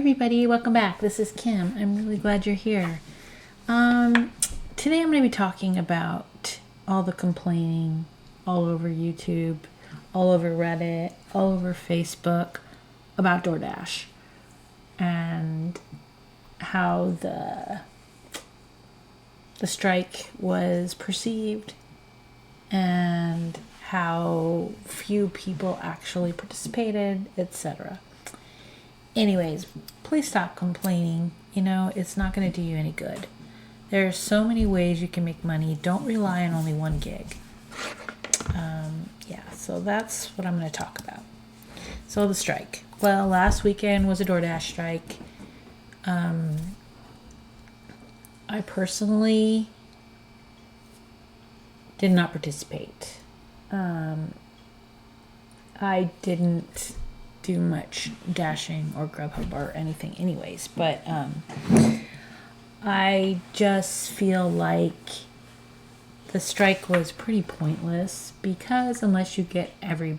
everybody, welcome back. This is Kim. I'm really glad you're here. Today I'm going to be talking about all the complaining all over YouTube, all over Reddit, all over Facebook about Doordash and how the strike was perceived and how few people actually participated, etc. Anyways, please stop complaining. It's not going to do you any good. There are so many ways you can make money. Don't rely on only one gig. So that's what I'm going to talk about. So the strike. Well, last weekend was a Doordash strike. I personally did not participate. I didn't do much dashing or Grubhub or anything anyways, but I just feel like the strike was pretty pointless because unless you get every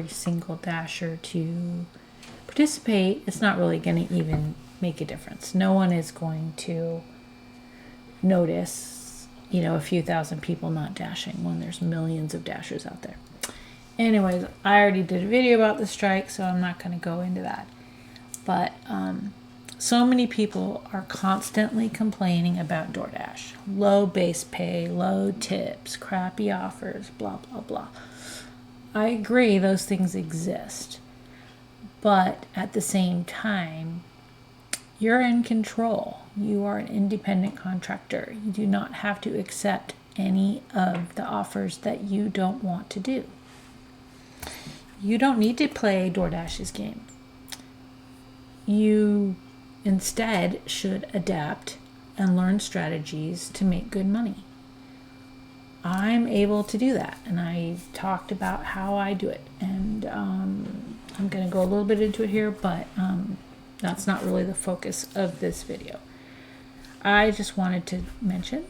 single dasher to participate, it's not really going to even make a difference. No one is going to notice, a few thousand people not dashing when there's millions of dashers out there. Anyways, I already did a video about the strike, so I'm not going to go into that. But so many people are constantly complaining about Doordash. Low base pay, low tips, crappy offers, blah, blah, blah. I agree those things exist. But at the same time, you're in control. You are an independent contractor. You do not have to accept any of the offers that you don't want to do. You don't need to play Doordash's game. You instead should adapt and learn strategies to make good money. I'm able to do that, and I talked about how I do it. And I'm going to go a little bit into it here, but that's not really the focus of this video. I just wanted to mention,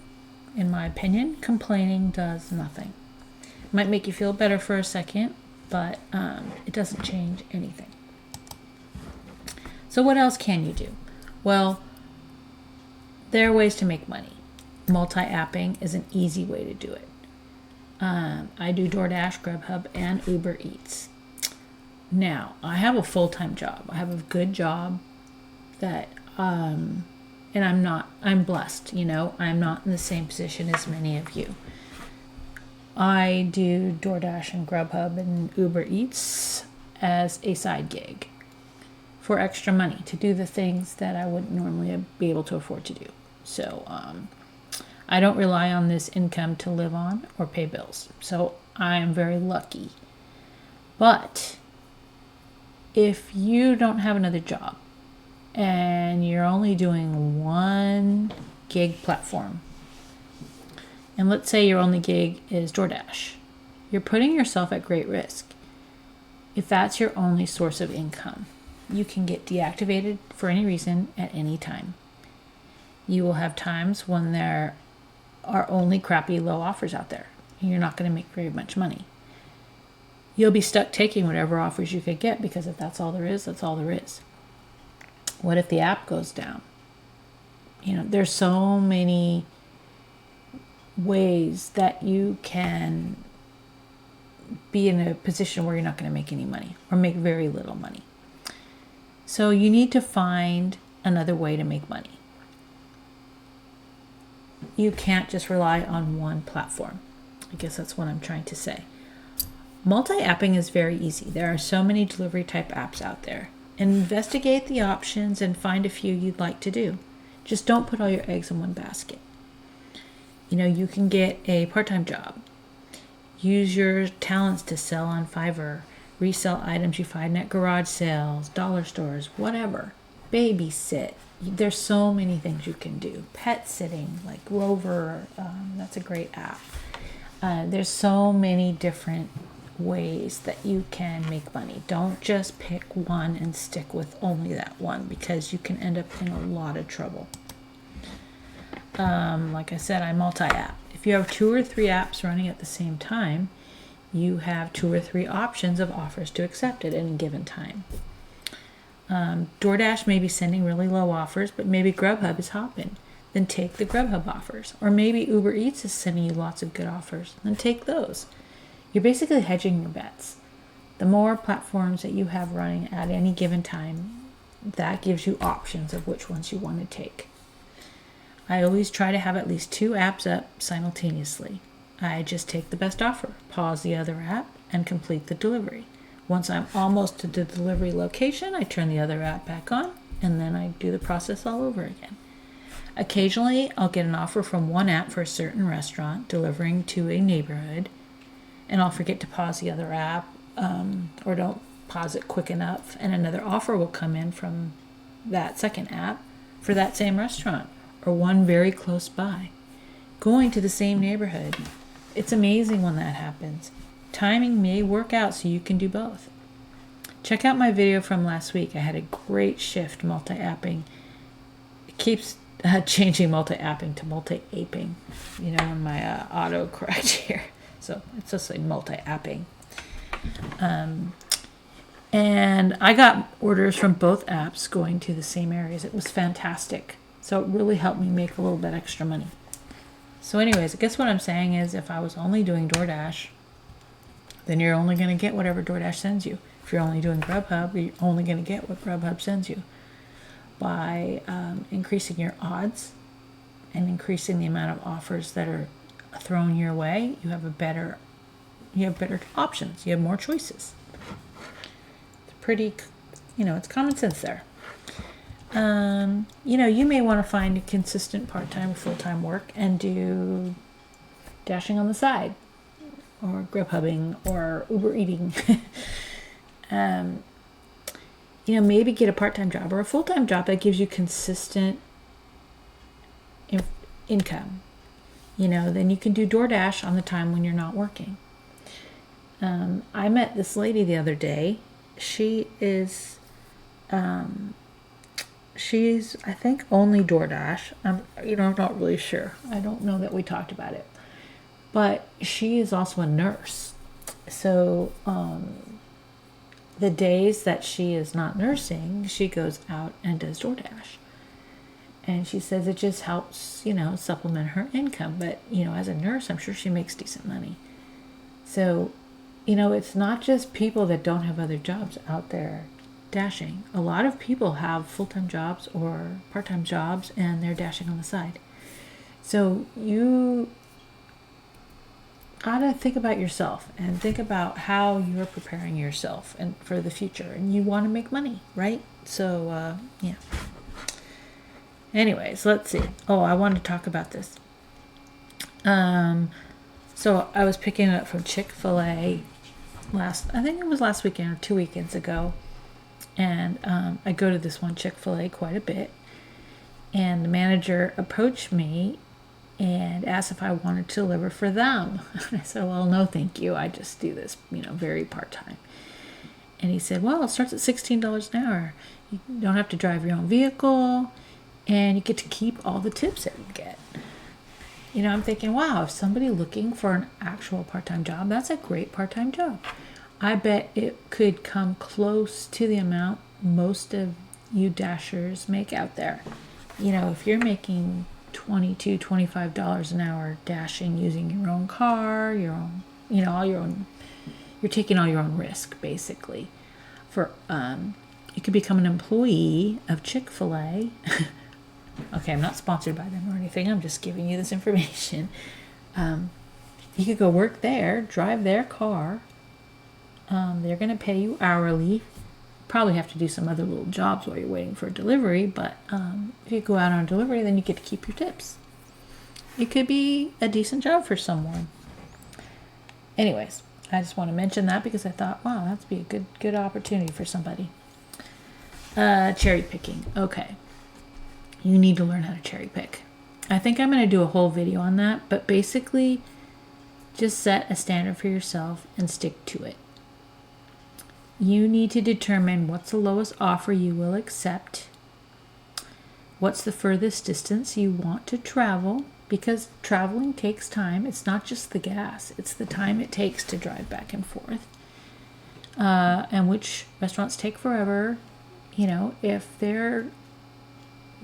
in my opinion, complaining does nothing. It might make you feel better for a second, but it doesn't change anything. So what else can you do? Well, there are ways to make money. Multi-apping is an easy way to do it. I do Doordash, Grubhub, and Uber Eats. Now, I have a full-time job. I have a good job that, and I'm blessed, I'm not in the same position as many of you. I do Doordash and Grubhub and Uber Eats as a side gig for extra money to do the things that I wouldn't normally be able to afford to do. So I don't rely on this income to live on or pay bills. So I am very lucky. But if you don't have another job and you're only doing one gig platform, and let's say your only gig is Doordash, you're putting yourself at great risk. If that's your only source of income, you can get deactivated for any reason at any time. You will have times when there are only crappy low offers out there, and you're not going to make very much money. You'll be stuck taking whatever offers you could get because if that's all there is, that's all there is. What if the app goes down? There's so many ways that you can be in a position where you're not going to make any money or make very little money. So you need to find another way to make money. You can't just rely on one platform. I guess that's what I'm trying to say. Multi-apping is very easy. There are so many delivery type apps out there. Investigate the options and find a few you'd like to do. Just don't put all your eggs in one basket. You can get a part-time job. Use your talents to sell on Fiverr. Resell items you find at garage sales, dollar stores, whatever. Babysit. There's so many things you can do. Pet sitting, like Rover, that's a great app. There's so many different ways that you can make money. Don't just pick one and stick with only that one because you can end up in a lot of trouble. Like I said, I multi-app. If you have 2 or 3 apps running at the same time, you have 2 or 3 options of offers to accept at any given time. DoorDash may be sending really low offers, but maybe Grubhub is hopping. Then take the Grubhub offers. Or maybe Uber Eats is sending you lots of good offers. Then take those. You're basically hedging your bets. The more platforms that you have running at any given time, that gives you options of which ones you want to take. I always try to have at least 2 apps up simultaneously. I just take the best offer, pause the other app, and complete the delivery. Once I'm almost to the delivery location, I turn the other app back on, and then I do the process all over again. Occasionally, I'll get an offer from one app for a certain restaurant delivering to a neighborhood, and I'll forget to pause the other app, or don't pause it quick enough, and another offer will come in from that second app for that same restaurant, or one very close by, going to the same neighborhood. It's amazing when that happens. Timing may work out so you can do both. Check out my video from last week. I had a great shift multi-apping. It keeps changing multi-apping to multi-aping, in my auto-correct here. So it's just like multi-apping. And I got orders from both apps going to the same areas. It was fantastic. So it really helped me make a little bit extra money. So anyways, I guess what I'm saying is if I was only doing DoorDash, then you're only going to get whatever DoorDash sends you. If you're only doing Grubhub, you're only going to get what Grubhub sends you. By increasing your odds and increasing the amount of offers that are thrown your way, you have better options. You have more choices. It's pretty, it's common sense there. You may want to find a consistent part-time or full-time work and do dashing on the side, or Grubhubbing, or Uber eating. Maybe get a part-time job or a full-time job that gives you consistent income. Then you can do DoorDash on the time when you're not working. I met this lady the other day. She is, she's, I think, only DoorDash. I'm not really sure. I don't know that we talked about it. But she is also a nurse. So, the days that she is not nursing, she goes out and does DoorDash. And she says it just helps, supplement her income. But, as a nurse, I'm sure she makes decent money. So, it's not just people that don't have other jobs out there dashing. A lot of people have full-time jobs or part-time jobs, and they're dashing on the side. So you gotta think about yourself and think about how you're preparing yourself and for the future. And you want to make money, right? So, yeah. Anyways, let's see. Oh, I wanted to talk about this. So I was picking it up from Chick-fil-A I think it was last weekend or 2 weekends ago. And I go to this one Chick-fil-A quite a bit. And the manager approached me and asked if I wanted to deliver for them. And I said, well, no, thank you. I just do this, very part-time. And he said, well, it starts at $16 an hour. You don't have to drive your own vehicle, and you get to keep all the tips that you get. I'm thinking, wow, if somebody looking for an actual part-time job, that's a great part-time job. I bet it could come close to the amount most of you dashers make out there. If you're making $22, $25 an hour dashing using your own car, your own, you're taking all your own risk, basically. You could become an employee of Chick-fil-A. Okay, I'm not sponsored by them or anything. I'm just giving you this information. You could go work there, drive their car. They're going to pay you hourly. Probably have to do some other little jobs while you're waiting for a delivery, but if you go out on a delivery, then you get to keep your tips. It could be a decent job for someone. Anyways, I just want to mention that because I thought, wow, that'd be a good opportunity for somebody. Cherry picking. Okay. You need to learn how to cherry pick. I think I'm going to do a whole video on that, but basically just set a standard for yourself and stick to it. You need to determine what's the lowest offer you will accept, what's the furthest distance you want to travel, because traveling takes time. It's not just the gas, it's the time it takes to drive back and forth, and which restaurants take forever, if they're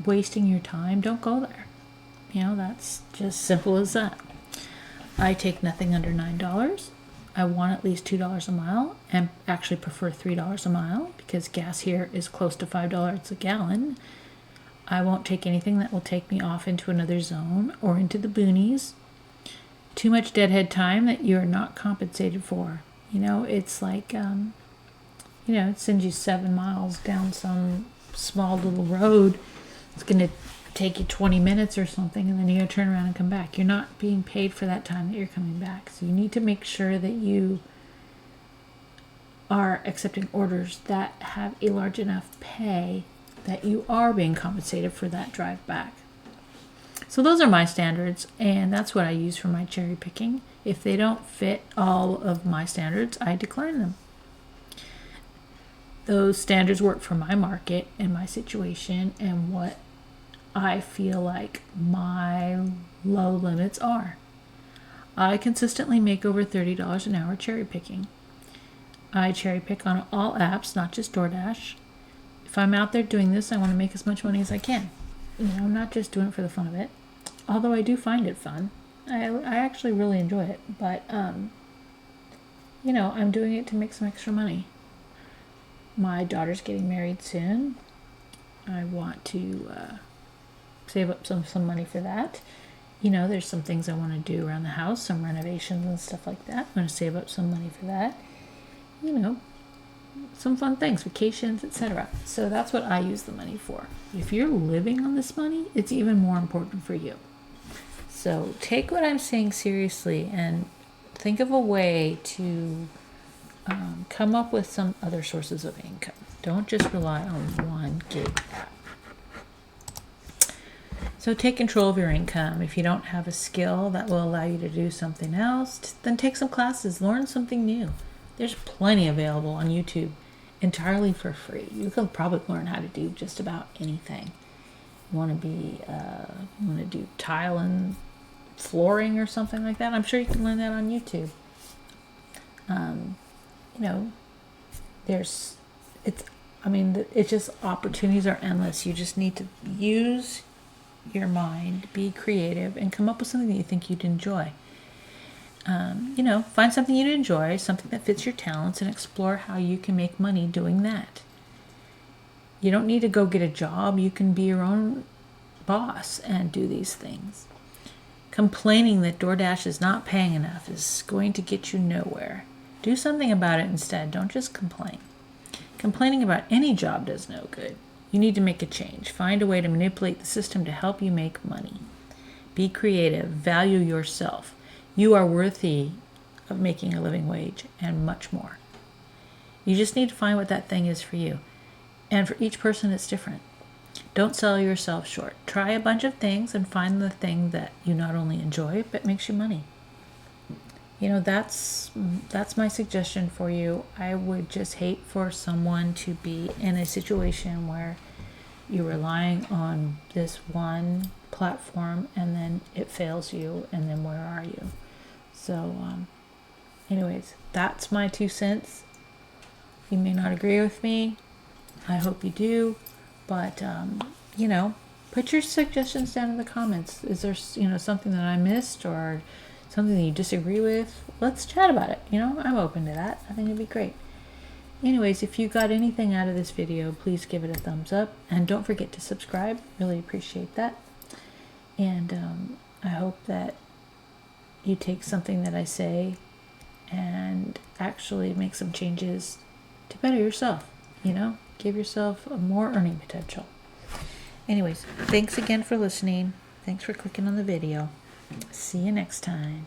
wasting your time, don't go there. That's just simple as that. I take nothing under $9. I want at least $2 a mile, and actually prefer $3 a mile because gas here is close to $5 a gallon. I won't take anything that will take me off into another zone or into the boonies. Too much deadhead time that you're not compensated for. It's like, it sends you 7 miles down some small little road. It's going to take you 20 minutes or something, and then you got to turn around and come back. You're not being paid for that time that you're coming back. So you need to make sure that you are accepting orders that have a large enough pay that you are being compensated for that drive back. So those are my standards, and that's what I use for my cherry picking. If they don't fit all of my standards, I decline them. Those standards work for my market and my situation and what I feel like my low limits are. I consistently make over $30 an hour cherry picking. I cherry pick on all apps, not just Doordash. If I'm out there doing this, I want to make as much money as I can. I'm not just doing it for the fun of it. Although I do find it fun. I actually really enjoy it. But, I'm doing it to make some extra money. My daughter's getting married soon. I want to save up some money for that. There's some things I want to do around the house, some renovations and stuff like that. I'm going to save up some money for that. Some fun things, vacations, etc. So that's what I use the money for. If you're living on this money, it's even more important for you. So take what I'm saying seriously and think of a way to come up with some other sources of income. Don't just rely on one gig app. So take control of your income. If you don't have a skill that will allow you to do something else, then take some classes, learn something new. There's plenty available on YouTube entirely for free. You can probably learn how to do just about anything. You want to do tile and flooring or something like that? I'm sure you can learn that on YouTube. It's just opportunities are endless. You just need to use your mind, be creative, and come up with something that you think you'd enjoy. Find something you'd enjoy, something that fits your talents, and explore how you can make money doing that. You don't need to go get a job. You can be your own boss and do these things. Complaining that DoorDash is not paying enough is going to get you nowhere. Do something about it instead. Don't just complain. Complaining about any job does no good. You need to make a change. Find a way to manipulate the system to help you make money. Be creative. Value yourself. You are worthy of making a living wage and much more. You just need to find what that thing is for you. And for each person, it's different. Don't sell yourself short. Try a bunch of things and find the thing that you not only enjoy, but makes you money. That's my suggestion for you. I would just hate for someone to be in a situation where you're relying on this one platform and then it fails you, and then where are you? So, anyways, that's my 2 cents. You may not agree with me. I hope you do. But, put your suggestions down in the comments. Is there, something that I missed or something that you disagree with? Let's chat about it. I'm open to that. I think it'd be great. Anyways, if you got anything out of this video, please give it a thumbs up. And don't forget to subscribe. Really appreciate that. And I hope that you take something that I say and actually make some changes to better yourself. Give yourself a more earning potential. Anyways, thanks again for listening. Thanks for clicking on the video. See you next time.